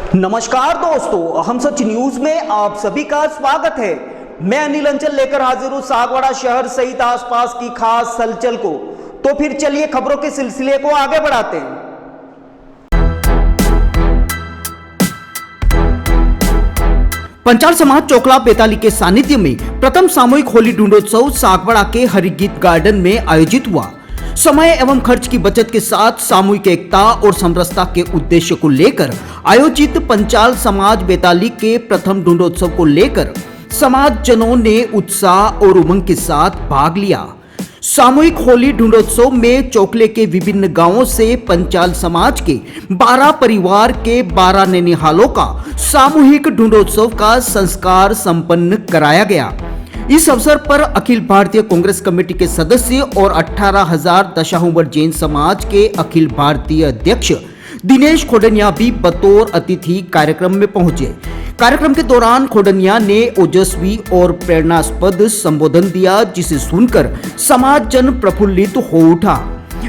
नमस्कार दोस्तों, हम सच न्यूज में आप सभी का स्वागत है। मैं अनिल अंचल लेकर हाजिर हूं सागवाड़ा शहर सहित आसपास की खास हलचल को। तो फिर चलिए खबरों के सिलसिले को आगे बढ़ाते हैं। पंचाल समाज चोकला बेताली के सानिध्य में प्रथम सामूहिक होली ढूंढोत्सव सागवाड़ा के हरिगीत गार्डन में आयोजित हुआ। समय एवं खर्च की बचत के साथ सामूहिक एकता और समरसता के उद्देश्य को लेकर आयोजित पंचाल समाज बेताली के प्रथम ढूंढोत्सव को लेकर समाज जनों ने उत्साह और उमंग के साथ भाग लिया। सामूहिक होली ढूंढोत्सव में चोकले के विभिन्न गांवों से पंचाल समाज के 12 परिवार के 12 नैनिहालों का सामूहिक ढूंढोत्सव का संस्कार संपन्न कराया गया। इस अवसर पर अखिल भारतीय कांग्रेस कमेटी के सदस्य और 18,000 दशाहूबर जैन समाज के अखिल भारतीय अध्यक्ष दिनेश खोडनिया भी बतौर अतिथि कार्यक्रम में पहुंचे। कार्यक्रम के दौरान खोडनिया ने ओजस्वी और प्रेरणास्पद संबोधन दिया, जिसे सुनकर समाज जन प्रफुल्लित हो उठा।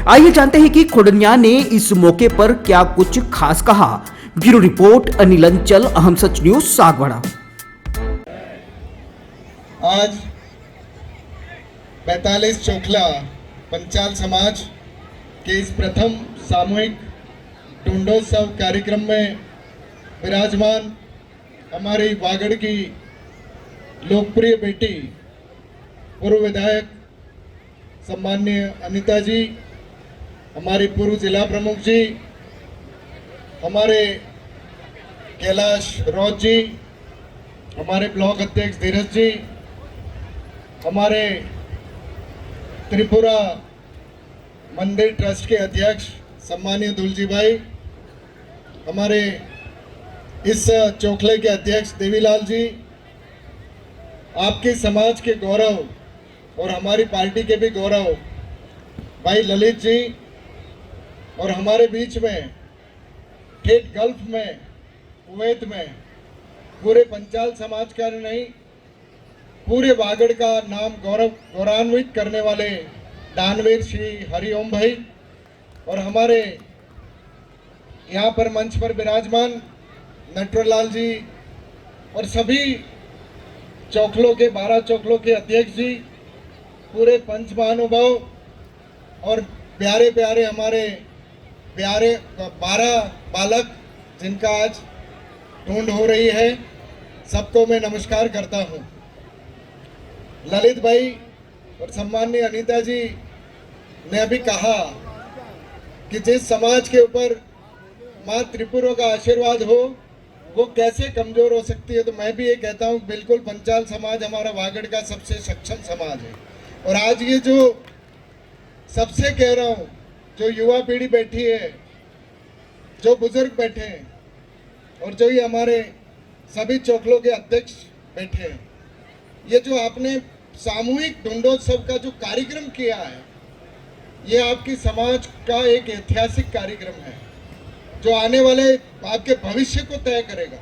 आइए जानते हैं कि खोडनिया ने इस मौके पर क्या कुछ खास कहा। ब्यूरो रिपोर्ट अनिल अंचल, अहम सच न्यूज सागवाड़ा। आज 45 चोखला पंचाल समाज के इस प्रथम सामूहिक ढूंढोत्सव कार्यक्रम में विराजमान हमारी वागड़ की लोकप्रिय बेटी पूर्व विधायक सम्माननीय अनीता जी, हमारी पूर्व जिला प्रमुख जी, हमारे कैलाश रौत जी, हमारे ब्लॉक अध्यक्ष धीरज जी, हमारे त्रिपुरा मंदिर ट्रस्ट के अध्यक्ष सम्मानीय दुलजी भाई, हमारे इस चोखले के अध्यक्ष देवीलाल जी, आपके समाज के गौरव और हमारी पार्टी के भी गौरव भाई ललित जी, और हमारे बीच में ठेठ गल्फ में कुवैत में पूरे पंचाल समाज का नहीं पूरे वागड़ का नाम गौरवान्वित करने वाले दानवीर श्री हरिओम भाई, और हमारे यहाँ पर मंच पर विराजमान नटवरलाल जी और सभी चौखलों के 12 चौखलों के अध्यक्ष जी, पूरे पंच महानुभाव और प्यारे प्यारे हमारे प्यारे 12 बालक जिनका आज ढूंढ हो रही है, सबको मैं नमस्कार करता हूँ। ललित भाई और सम्माननीय अनीता जी ने अभी कहा कि जिस समाज के ऊपर माँ त्रिपुरा का आशीर्वाद हो वो कैसे कमजोर हो सकती है, तो मैं भी ये कहता हूँ बिल्कुल पंचाल समाज हमारा वागड़ का सबसे सक्षम समाज है। और आज ये जो सबसे कह रहा हूँ, जो युवा पीढ़ी बैठी है, जो बुजुर्ग बैठे हैं और जो ये हमारे सभी चौखलों के अध्यक्ष बैठे हैं, ये जो आपने सामूहिक ढूंढोत्सव का जो कार्यक्रम किया है, ये आपकी समाज का एक ऐतिहासिक कार्यक्रम है जो आने वाले आपके भविष्य को तय करेगा।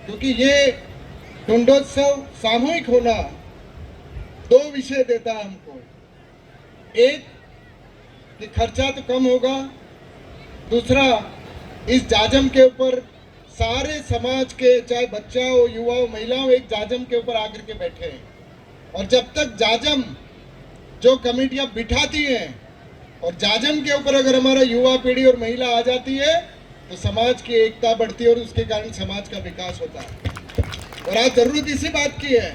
क्योंकि ये ढूंढोत्सव सामूहिक होना 2 विषय देता है हमको। एक कि खर्चा तो कम होगा, दूसरा इस जाजम के ऊपर सारे समाज के, चाहे बच्चा हो, युवा हो, महिला हो, एक जाजम के ऊपर आकर के बैठे हैं। और जब तक जाजम जो कमेटियां बिठाती हैं और जाजम के ऊपर अगर हमारा युवा पीढ़ी और महिला आ जाती है तो समाज की एकता बढ़ती है और उसके कारण समाज का विकास होता है। और आज जरूरत इसी बात की है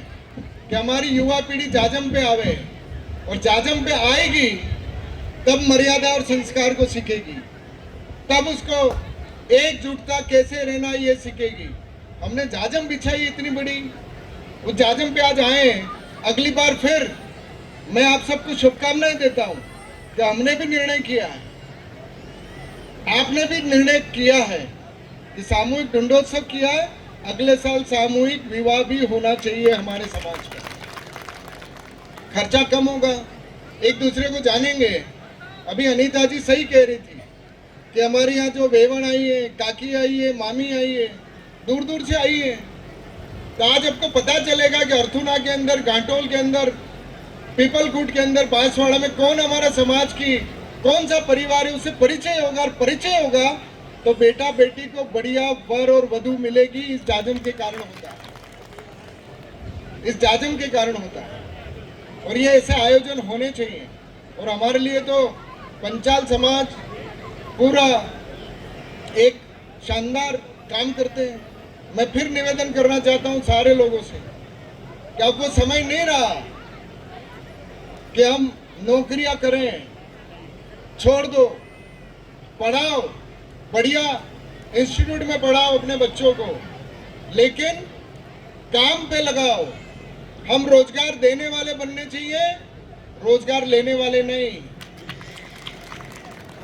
कि हमारी युवा पीढ़ी जाजम पे आवे, और जाजम पे आएगी तब मर्यादा और संस्कार को सीखेगी, तब उसको एकजुटता कैसे रहना ये सीखेगी। हमने जाजम बिछाई इतनी बड़ी, वो जाजम पे आज आए। अगली बार फिर मैं आप सबको शुभकामनाएं देता हूं कि हमने भी निर्णय किया है, आपने भी निर्णय किया है कि सामूहिक ढूंढोत्सव किया है अगले साल सामूहिक विवाह भी होना चाहिए हमारे समाज का। खर्चा कम होगा, एक दूसरे को जानेंगे। अभी अनीता जी सही कह रही थी कि हमारे यहाँ जो बेवण आई है, काकी आई है, मामी आई है, दूर दूर से आई है। तो आज आपको पता चलेगा कि अर्थुना के अंदर, घाटोल के अंदर, पीपलकुट के अंदर, बांसवाड़ा में कौन हमारा समाज की कौन सा परिवार है, उससे परिचय होगा। और परिचय होगा तो बेटा बेटी को बढ़िया वर और वधू मिलेगी। इस जाजम के कारण होता है, इस जाजम के कारण होता है। और ये ऐसे आयोजन होने चाहिए। और हमारे लिए तो पंचाल समाज पूरा एक शानदार काम करते हैं। मैं फिर निवेदन करना चाहता हूं सारे लोगों से कि अब वो समय नहीं रहा कि हम नौकरियां करें। छोड़ दो, पढ़ाओ, बढ़िया इंस्टीट्यूट में पढ़ाओ अपने बच्चों को, लेकिन काम पे लगाओ। हम रोजगार देने वाले बनने चाहिए, रोजगार लेने वाले नहीं।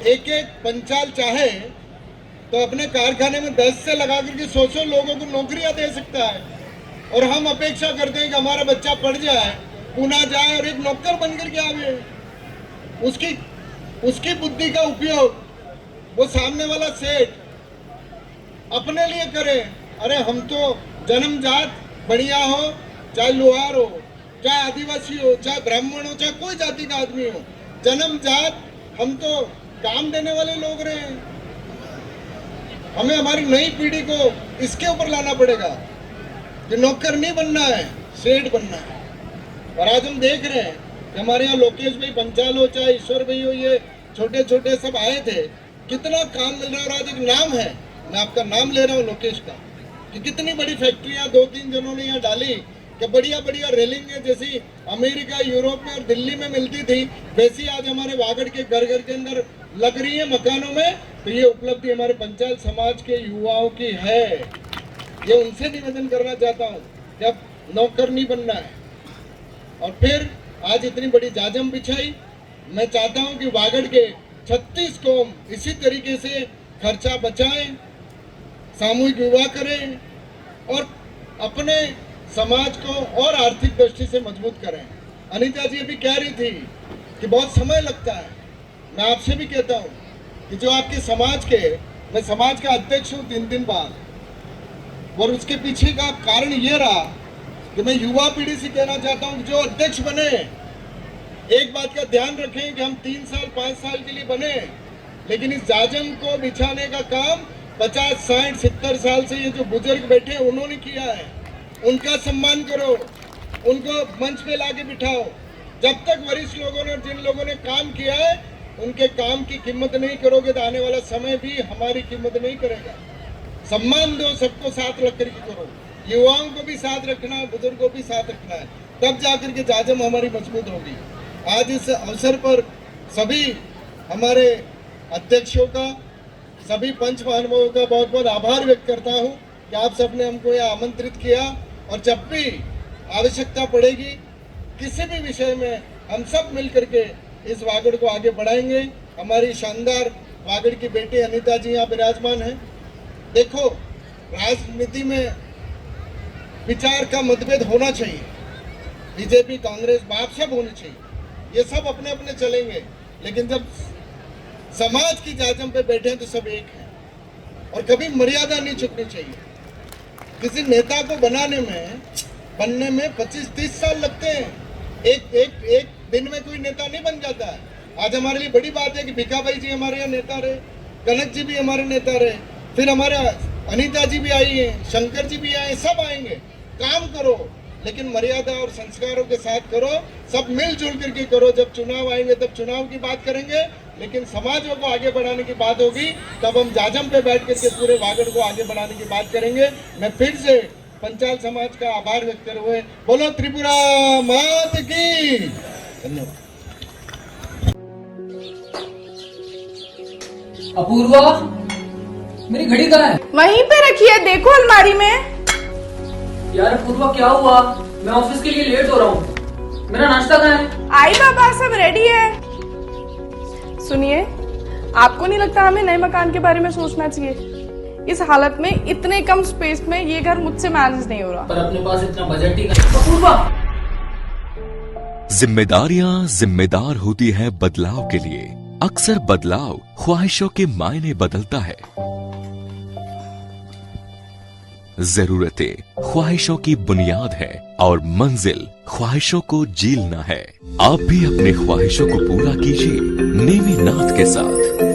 एक एक पंचाल चाहे तो अपने कारखाने में 10 से लगा करके 100 लोगों को नौकरियां दे सकता है। और हम अपेक्षा करते हैं कि हमारा बच्चा पढ़ जाए, पुणे जाए और एक नौकर बनकर के आवे। उसकी बुद्धि का उपयोग वो सामने वाला सेठ अपने लिए करे। अरे हम तो जन्मजात बढ़िया हो, चाहे लोहार हो, चाहे आदिवासी हो, चाहे ब्राह्मण हो, चाहे कोई जाति का आदमी हो, जन्मजात हम तो काम देने वाले लोग रहे हैं। हमें हमारी नई पीढ़ी को इसके ऊपर लाना पड़ेगा कि नौकर नहीं बनना है, सेठ बनना है। और आज हम देख रहे हैं कि हमारे यहाँ लोकेश भाई पंचाल हो, चाहे ईश्वर भाई हो, ये छोटे छोटे सब आए थे, कितना काम मिल रहा है। और आज एक नाम है, मैं आपका नाम ले रहा हूँ लोकेश का, कि कितनी बड़ी फैक्ट्रियां 2-3 जनों ने यहाँ डाली कि बढ़िया बढ़िया रेलिंगें जैसी अमेरिका, यूरोप में और दिल्ली में मिलती थी, वैसी आज हमारे वागड़ के घर घर के अंदर लग रही है मकानों में। तो ये उपलब्धि हमारे पंचाल समाज के युवाओं की है। ये उनसे निवेदन करना चाहता हूँ कि अब नौकर नहीं बनना है। और फिर आज इतनी बड़ी जाजम बिछाई। मैं चाहता हूँ कि वागड़ के 36 कौम इसी तरीके से खर्चा बचाएं, सामूहिक विवाह करें और अपने समाज को और आर्थिक दृष्टि से मजबूत करें। अनीता जी अभी कह रही थी कि बहुत समय लगता है। मैं आपसे भी कहता हूँ कि जो आपके समाज के, मैं समाज का अध्यक्ष हूँ 3 दिन बाद, और उसके पीछे का कारण ये रहा कि मैं युवा पीढ़ी से कहना चाहता हूँ कि जो अध्यक्ष बने, एक बात का ध्यान रखें कि हम 3 साल 5 साल के लिए बने, लेकिन इस जाजम को बिछाने का काम 50, 60, 70 साल से ये जो बुजुर्ग बैठे हैं उन्होंने किया है। उनका सम्मान करो, उनको मंच पे लाके बिठाओ। जब तक वरिष्ठ लोगों ने, जिन लोगों ने काम किया है, उनके काम की कीमत नहीं करोगे तो आने वाला समय भी हमारी कीमत नहीं करेगा। सम्मान दो, सबको साथ रख करके करो। युवाओं को भी साथ रखना है, बुजुर्गों को भी साथ रखना है, तब जाकर के जाजम हमारी मजबूत होगी। आज इस अवसर पर सभी हमारे अध्यक्षों का, सभी पंच महानुभावों का बहुत बहुत आभार व्यक्त करता हूँ कि आप सबने हमको यहाँ आमंत्रित किया। और जब भी आवश्यकता पड़ेगी किसी भी विषय में, हम सब मिल करके इस वागड़ को आगे बढ़ाएंगे। हमारी शानदार वागड़ की बेटी अनीता जी यहाँ विराजमान है। देखो, राजनीति में विचार का मतभेद होना चाहिए, बीजेपी, कांग्रेस, बाप सब होने चाहिए, ये सब अपने अपने चलेंगे, लेकिन जब समाज की जाजम पे बैठे हैं तो सब एक है। और कभी मर्यादा नहीं चुकनी चाहिए। किसी नेता को बनने में 25-30 साल लगते हैं। एक दिन में कोई नेता नहीं बन जाता है। आज हमारे लिए बड़ी बात है कि भिखा भाई जी हमारे यहाँ नेता रहे, कनक जी भी हमारे नेता रहे, फिर हमारे अनीता जी भी आई हैं, शंकर जी भी आए, सब आएंगे। काम करो, लेकिन मर्यादा और संस्कारों के साथ करो, सब मिलजुल करके करो। जब चुनाव आएंगे तब चुनाव की बात करेंगे, लेकिन समाजों को आगे बढ़ाने की बात होगी तब हम जाजम पे बैठ करके पूरे वागड़ को आगे बढ़ाने की बात करेंगे। मैं फिर से पंचाल समाज का आभार व्यक्त करते हुए बोलो त्रिपुरा मात की। धन्यवाद। अपूर्वा, मेरी घड़ी कहाँ है? वहीं पे रखी है, देखो अलमारी में। यार अपूर्वा, क्या हुआ? मैं ऑफिस के लिए लेट हो रहा हूँ। मेरा नाश्ता कहाँ है? आई बाबा, सब रेडी है। सुनिए, आपको नहीं लगता हमें नए मकान के बारे में सोचना चाहिए? इस हालत में इतने कम स्पेस में ये घर मुझसे मैनेज नहीं हो रहा। पर अपने पास इतना बजट ही नहीं। अपूर्वा, जिम्मेदारियां जिम्मेदार होती है बदलाव के लिए। अक्सर बदलाव ख्वाहिशों के मायने बदलता है। जरूरतें ख्वाहिशों की बुनियाद है और मंजिल ख्वाहिशों को जीलना है। आप भी अपने ख्वाहिशों को पूरा कीजिए नेमिनाथ के साथ।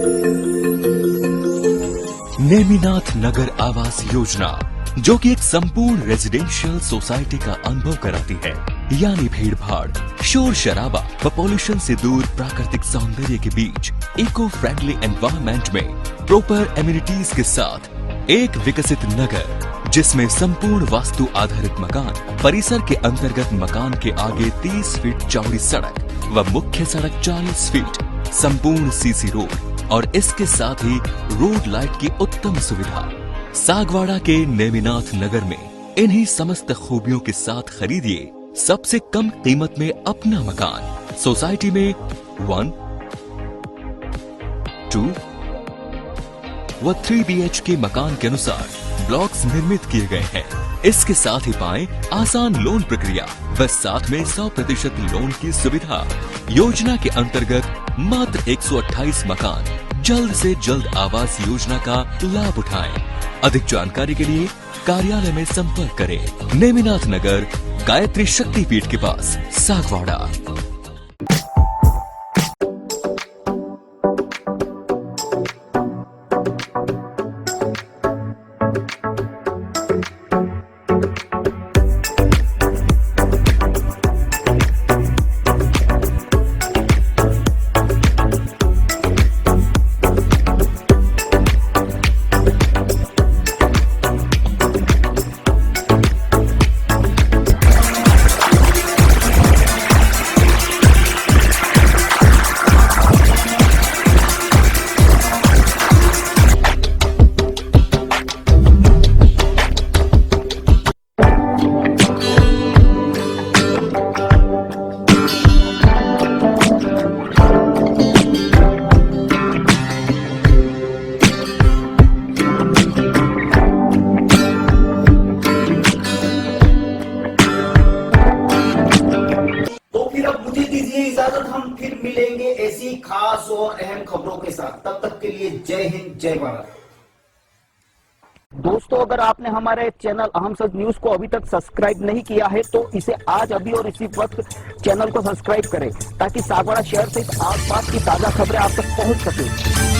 नेमिनाथ नगर आवास योजना, जो कि एक संपूर्ण रेजिडेंशियल सोसाइटी का अनुभव कराती है, यानी भीड़ भाड़, शोर शराबा व पॉल्यूशन से दूर प्राकृतिक सौंदर्य के बीच इको फ्रेंडली एनवायरनमेंट में प्रॉपर एमिनिटीज के साथ एक विकसित नगर, जिसमें संपूर्ण वास्तु आधारित मकान, परिसर के अंतर्गत मकान के आगे 30 फीट चौड़ी सड़क व मुख्य सड़क 40 फीट, संपूर्ण सीसी रोड और इसके साथ ही रोड लाइट की उत्तम सुविधा। सागवाड़ा के नेमिनाथ नगर में इन्हीं समस्त खूबियों के साथ खरीदिए सबसे कम कीमत में अपना मकान। सोसाइटी में 1, 2 व 3 BHK मकान के अनुसार ब्लॉक्स निर्मित किए गए हैं। इसके साथ ही पाएं आसान लोन प्रक्रिया व साथ में 100% लोन की सुविधा। योजना के अंतर्गत मात्र 128 मकान जल्द से जल्द आवास योजना का लाभ उठाएं। अधिक जानकारी के लिए कार्यालय में संपर्क करें। नेमिनाथ नगर, गायत्री शक्तिपीठ के पास, सागवाड़ा। इजाजत, हम फिर मिलेंगे ऐसी खास और अहम खबरों के साथ। तब तक के लिए जय हिंद, जय भारत। दोस्तों, अगर आपने हमारे चैनल अहम सच न्यूज को अभी तक सब्सक्राइब नहीं किया है तो इसे आज अभी और इसी वक्त चैनल को सब्सक्राइब करें, ताकि सागवाड़ा शहर सहित आसपास की ताजा खबरें आप तक पहुंच सके।